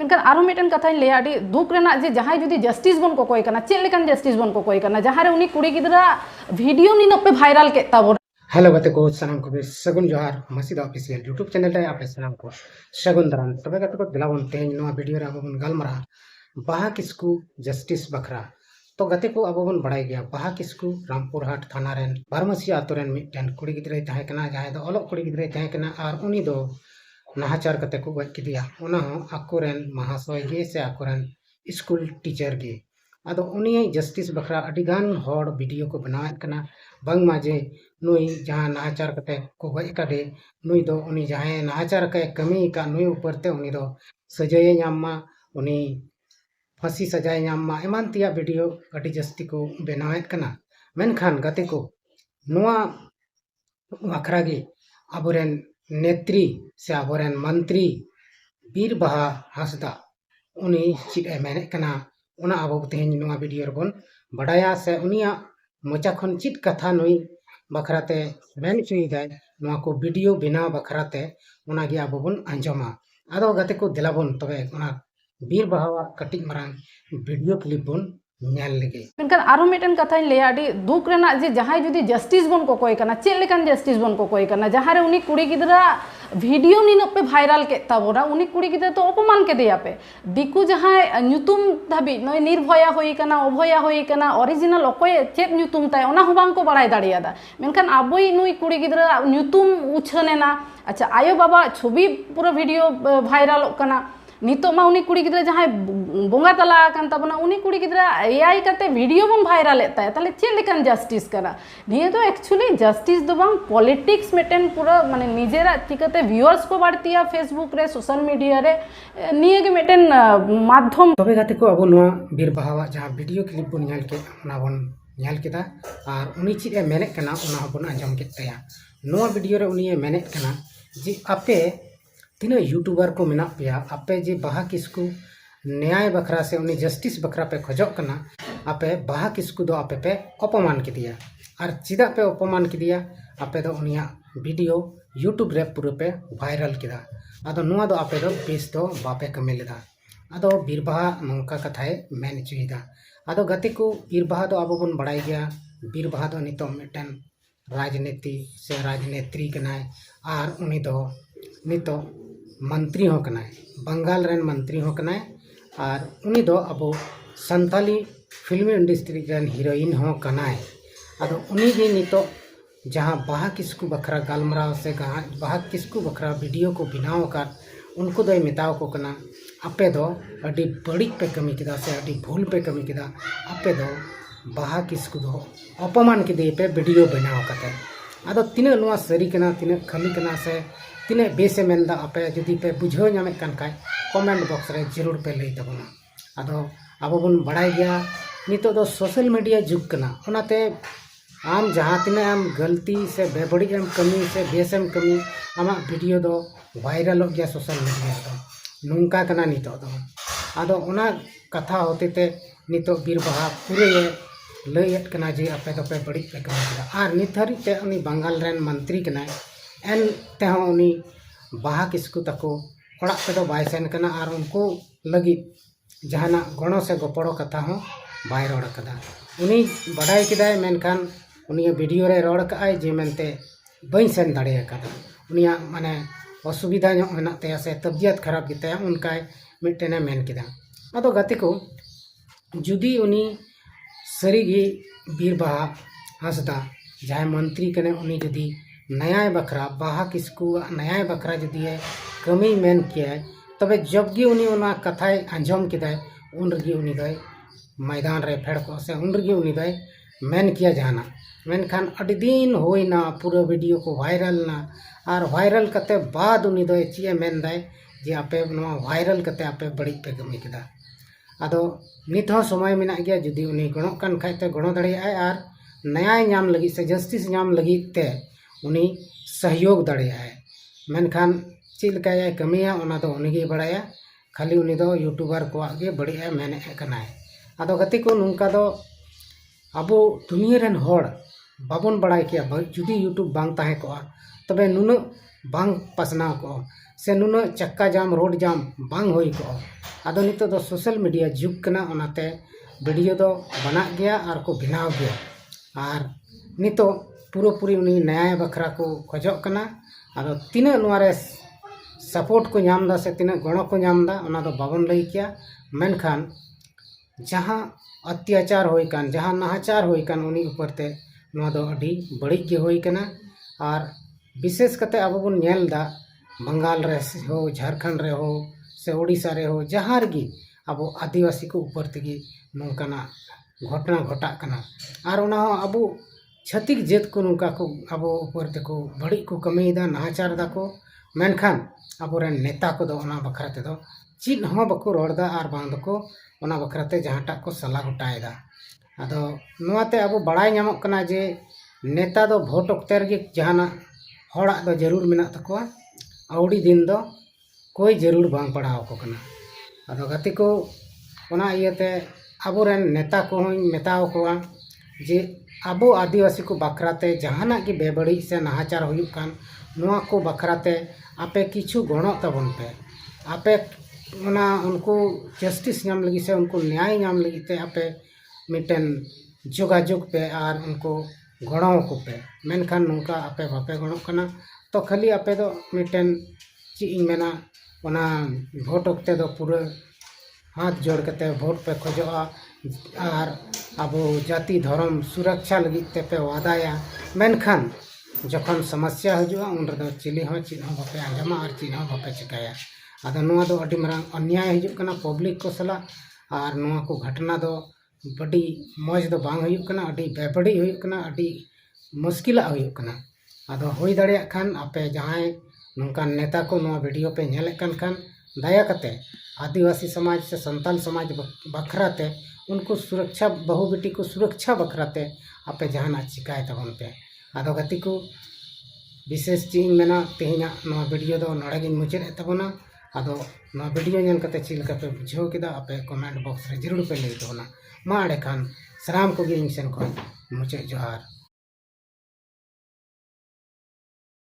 मेनखान आरो मिटन कथाई लैया अडी दुख रेना जे जहां जुदी जस्टिस बन कोकोय कना चेक लेकान जस्टिस बन कोकोय कना जहां रे उनी कुड़ी गिदरा वीडियो निनपे वायरल के ताबो। हेलो गते को सनम को सगुन जोहार मसीद ऑफिशियल यूट्यूब चैनल रे आपे सनम को सगुन दरान तबे गते को दिलावन तेन नोआ वीडियो रे अबोन गलमरा बाहा किस्कू जस्टिस बखरा तो गते को अबोन बड़ाई गया बाहा किस्कू रामपुर हाट थाना रेन बारमसिया आतो रेन मिटन कुड़ी गिदरे ताहे कना जहां दो ओलो कुड़ी गिदरे ताहे कना आर उनी दो नाहाचार कते को गज किदिया ओना हो आकोरेन महाशय गे से आकोरेन स्कूल टीचर गे आदो उनी जस्टिस बखरा अडिगान हॉड वीडियो को बनावेत कना बंग माजे नुई जहां नाहाचार कते को गज कादे नुई दो उनी जहां नाहाचार के कमी का नुई ऊपर ते उनी दो सजाय न्यामा उनी फांसी सजाय न्यामा एमान तिया वीडियो अडी जस्ती को बनावेत कना मेनखान गते को नुआ बखरा गे आबोरेन नेत्री से आबोरेन मंत्री बीर बाहा हासदा उनी चिद मेने कना उना आबो तेहन नुआ वीडियो रबन बड़ाया से उनिया मोचा खन चिद कथा नुई बखराते मेन चुईदाय नुआ को वीडियो बिना बखराते उना गे आबो बन अंजमा आदो गते को दिलाबन तबे उना बीर बाहावा कटिक मरांग वीडियो क्लिप बन ᱧᱮᱞ ᱞᱮᱜᱮ मेनखान आरो मिटन कथाई लैया अडी दुख रेना जे जहां जुदी जस्टिस बन कोकोय कना चेक लेकान जस्टिस बन कोकोय कना जहां रे उनी कुड़ी गिदरा वीडियो निनपे वायरल के ताबोना उनी कुड़ी गिदरा तो अपमान के दिया पे दिकु जहां ᱧᱩᱛᱩᱢ धाबी नय निर्भया होई कना अभया होई कना ओरिजिनल अकोय चेक ᱧᱩᱛᱩᱢ ताय ओना हो बांग को बड़ाय दाड़ियादा मेनखान आबोई नुई कुड़ी गिदरा ᱧᱩᱛᱩᱢ उछनेना अच्छा आयो बाबा छवि पूरा वीडियो वायरल कना नितो मा उनी कुड़ी गिदरा जहां बोंगा तला कान ताबना उनी कुड़ी गिदरा एआई काते वीडियो बन वायरल एता ताले चेक लेकान जस्टिस कना निये तो एक्चुअली जस्टिस दो बांग पॉलिटिक्स मेटेन पूरा माने निजेरा चिकाते व्यूअर्स को बाड़तिया फेसबुक रे सोशल मीडिया रे निये के मेटेन माध्यम तबे गाते को अबो नोआ बीर बाहावा जहां वीडियो क्लिप बन ᱧᱮᱞ के ओना बन ᱧᱮᱞ केदा आर उनी चिद ए मेने कना ओना बन अंजम के तया नोआ वीडियो रे उनी मेने कना जे आपे तीना यूट्यूबर को मेना पिया आपे जे बाहा किस्कू न्याय बखरा से उनी जस्टिस बखरा पे खोजक कना आपे बाहा किस्कू दो आपे पे अपमान के दिया और चिदा पे अपमान के दिया आपे दो उनिया वीडियो यूट्यूब रे पूरे पे वायरल किदा आदो नुआ दो आपे दो बेस दो बापे कमे लेदा आदो बीर बाहा नोंका कथाए मेन चुईदा आदो गति को बीर बाहा दो आबो बन बड़ाई गया बीर बाहा दो नितो मिटन राजनीति से राजनेत्री कनाय आर उनी दो नितो मंत्री हो कनाय बंगाल रेन मंत्री हो कनाय और उनी दो अबो संताली फिल्म इंडस्ट्री रेन हीरोइन हो कनाय आदो उनी गे नितो जहां बाहा किस्कू बखरा गालमराव से बाहा किस्कू बखरा वीडियो को बनाव कर उनको दो मिताव को कना आपे दो अडी बड़ी पे कमी किदा से अडी भूल पे कमी किदा आपे दो बाहा किस्कू दो अपमान के दे पे वीडियो बनाव कते आदो तिने नुआ सरी कना तिने खाली कना से तिने बेसे मेनदा आपे जुदी पे बुझो नामे कान काय कमेंट बॉक्स रे जरूर पे लई तबना आदो आबो बन बड़ाई गया नितो दो सोशल मीडिया जुग कना ओनाते आम जहां तिने आम गलती से बेबड़ी एम कमी से बेसम कमी आमा वीडियो दो वायरल हो गया सोशल मीडिया दो नुंका कना नितो दो आदो ओना कथा होते ते नितो बीर बाहा पूरे लयत कना जे आपे दो पे बड़ी पे कमी करा आर निथारी ते उनी बंगाल रेन मंत्री कना एन तेहो उनी बाहा किस्कू तको ओड़ा पे दो बाय सेन कना आर उनको लगी जहाना गणो से गोपड़ो कथा हो बाय रोड कदा उनी बड़ाई किदाय मेनखान उनी वीडियो रे रोड काय जे मेनते बई सेन दाड़े कदा उनिया माने असुविधा नो मेना ते से तबियत खराब गिते उनका मिटने मेन किदा आदो गति को जुदी उनी सरीगी बीर बाहा हासदा जहां मंत्री कने उनी जुदी न्याय बखरा बाहा किस्कू न्याय बखरा जुदी है कमी मेन किया तबे जबगी उनी उना कथाय अंजम किदाय उन रगी उनी दय मैदान रे फेड़ को से उन रगी उनी दय मेन किया जाना मेनखान अडी दिन होइना पूरा वीडियो को वायरल ना और वायरल कते बाद उनी दय ची मेन दय जे आपे नुआ वायरल कते आपे बड़ी पे कमी किदा आदो नित हो समय मेना गया जुदी उनी गणो कान खायते गणो दड़ियाय और न्याय नाम लगी से जस्टिस नाम लगी ते उनी सहयोग दाड़ियाय मेनखान चिलकाय कमिया ओना दो उनीगे बड़ाया खाली उनी दो यूट्यूबर को आगे बड़िया मेने कनाय आदो गति को नुंका दो अबो दुनिया रेन होड़ बाबन बड़ाय किया जुदी यूट्यूब बांग ताहे को तबे नुनो बांग पसनाव को से नुनो चक्का जाम रोड जाम बांग होई को आदो नितो दो सोशल मीडिया जुग कना ओनाते वीडियो दो बना गया और को बनाव गया और नितो पूरी उनी न्याय बखरा को खोजो कना आदो तीना नुआरे सपोर्ट को नामदा से तीना गणो को नामदा ओना दो बाबन लई किया मेनखान जहाँ अत्याचार होई कान जहाँ नाहाचार होई कान उनी ऊपर ते नुआ दो अडी बड़ी के होई कना और विशेष कते अब बन नेलदा बंगाल रे हो झारखंड रे हो से ओडिशा रे हो जहाँ रगी अब आदिवासी को ऊपर तेगी नौकाना घटना घटा कना और उना अब छतिक जेत को नुका को अब ऊपर तेको बड़ी को कमीदा नाहाचार दा को मेनखान अब नेता को दो ओना बखरा ते दो चीज हो बको रोड़दा और बांग दको ओना बखरा ते जहाँटा को सला गोटायदा आदो नुआते अब बड़ाई नामक कना जे नेता दो भोट ओक्ते रगे जहाना हड़ा दो जरूर मेना तकोआ अवड़ी दिन दो कोई जरूर बांग पड़ाव को कना आदो गति को ओना इयते अबोरेन नेता को मेताव कोआ जे अबो आदिवासी को बखराते जहाना की बेबड़ी से नाहाचार हुयुक कान नुआ को बखराते आपे किछु गणो तबन पे आपे ओना उनको जस्टिस नाम लगी से उनको न्याय नाम लगी ते आपे मिटन जोगाजोग पे और उनको गणों को पे मेनखान नुका आपे बापे गणो कना तो खाली आपे दो मिटन ची मेना ओना भोट ओक्ते दो पूरा हाथ जोड़ कते भोट पे खोजोआ और अब जाति धर्म सुरक्षा लगी ते पे वादाया मेनखान जखन समस्या हजुआ उन रदो चिली हो चीज हो बापे आंजमा और चीज हो बापे चिकाया आदो नुआ दो अडी मरांग अन्याय हजु कना पब्लिक को सला और नुआ को घटना दो बड़ी मौज दो बांग हुयुक कना अडी बेबड़ी हुयुक कना अडी मुश्किला हुयुक कना आदो होई दाड़िया खान आपे जहां नौका नेता को नुआ वीडियो पे नेले खान दया कते आदिवासी समाज से संताल समाज बखराते उनको सुरक्षा बहु बेटी को सुरक्षा बखराते आपे जहाना चिकाय तबन पे आदो गति को विशेष चीज मेना तेहना नुआ वीडियो दो नड़ागिन मुचाद तबना आदो नुआ वीडियो नेल कते चिलका पे बुझाव केदा आपे कमेंट बॉक्स रे जरूर पे लई तबना मा अड़े खान सलाम को इन सेन को मुचाद जोहार।